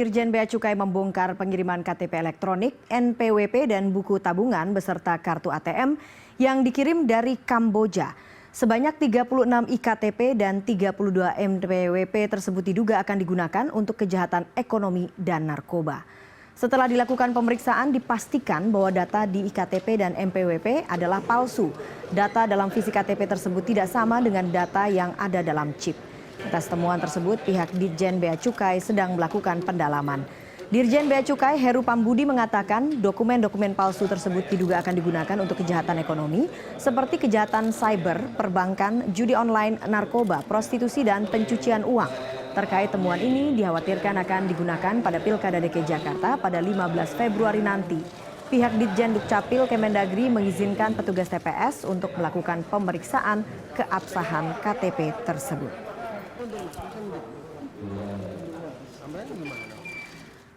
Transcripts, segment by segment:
Dirjen Bea Cukai membongkar pengiriman KTP elektronik, NPWP dan buku tabungan beserta kartu ATM yang dikirim dari Kamboja. Sebanyak 36 iktp dan 32 NPWP tersebut diduga akan digunakan untuk kejahatan ekonomi dan narkoba. Setelah dilakukan pemeriksaan, dipastikan bahwa data di iktp dan NPWP adalah palsu. Data dalam visi KTP tersebut tidak sama dengan data yang ada dalam chip. Atas temuan tersebut, pihak Ditjen Bea Cukai sedang melakukan pendalaman. Dirjen Bea Cukai Heru Pambudi mengatakan dokumen-dokumen palsu tersebut diduga akan digunakan untuk kejahatan ekonomi seperti kejahatan cyber, perbankan, judi online, narkoba, prostitusi, dan pencucian uang. Terkait temuan ini dikhawatirkan akan digunakan pada Pilkada DKI Jakarta pada 15 Februari nanti. Pihak Ditjen Dukcapil Kemendagri mengizinkan petugas TPS untuk melakukan pemeriksaan keabsahan KTP tersebut.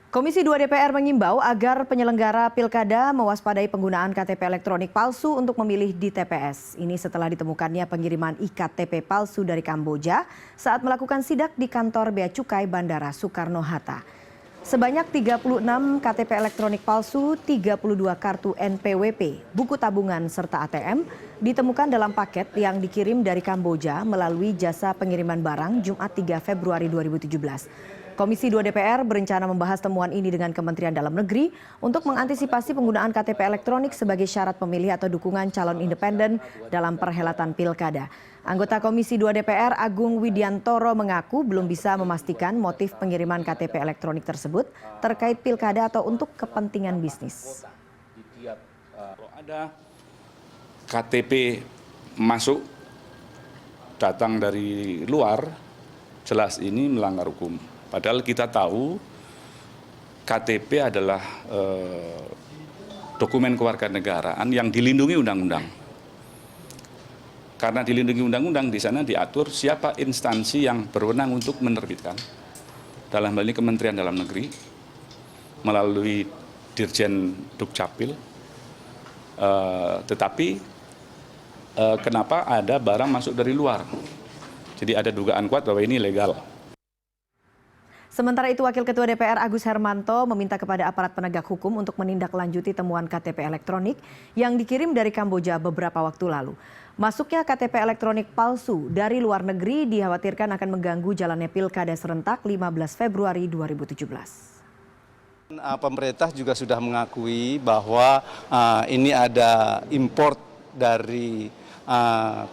Komisi 2 DPR mengimbau agar penyelenggara pilkada mewaspadai penggunaan KTP elektronik palsu untuk memilih di TPS. Ini setelah ditemukannya pengiriman iktp palsu dari Kamboja saat melakukan sidak di kantor Bea Cukai Bandara Soekarno-Hatta. Sebanyak 36 KTP elektronik palsu, 32 kartu NPWP, buku tabungan serta ATM ditemukan dalam paket yang dikirim dari Kamboja melalui jasa pengiriman barang Jumat 3 Februari 2017. Komisi 2 DPR berencana membahas temuan ini dengan Kementerian Dalam Negeri untuk mengantisipasi penggunaan KTP elektronik sebagai syarat pemilih atau dukungan calon independen dalam perhelatan pilkada. Anggota Komisi 2 DPR Agung Widiantoro mengaku belum bisa memastikan motif pengiriman KTP elektronik tersebut terkait pilkada atau untuk kepentingan bisnis. Ada KTP masuk datang dari luar, jelas ini melanggar hukum. Padahal kita tahu KTP adalah dokumen kewarganegaraan yang dilindungi undang-undang. Karena dilindungi undang-undang, di sana diatur siapa instansi yang berwenang untuk menerbitkan. Dalam hal ini Kementerian Dalam Negeri melalui Dirjen Dukcapil. Tetapi kenapa ada barang masuk dari luar? Jadi ada dugaan kuat bahwa ini legal. Sementara itu, Wakil Ketua DPR Agus Hermanto meminta kepada aparat penegak hukum untuk menindaklanjuti temuan KTP elektronik yang dikirim dari Kamboja beberapa waktu lalu. Masuknya KTP elektronik palsu dari luar negeri dikhawatirkan akan mengganggu jalannya Pilkada serentak 15 Februari 2017. Pemerintah juga sudah mengakui bahwa ini ada import dari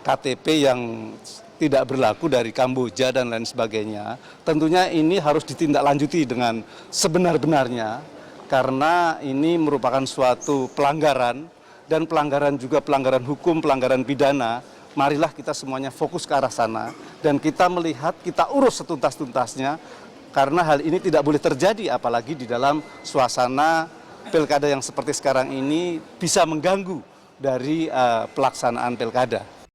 KTP yang tidak berlaku dari Kamboja dan lain sebagainya. Tentunya ini harus ditindaklanjuti dengan sebenar-benarnya karena ini merupakan suatu pelanggaran dan pelanggaran juga pelanggaran hukum, pelanggaran pidana. Marilah kita semuanya fokus ke arah sana dan kita melihat, kita urus setuntas-tuntasnya karena hal ini tidak boleh terjadi apalagi di dalam suasana pilkada yang seperti sekarang ini bisa mengganggu dari pelaksanaan pilkada.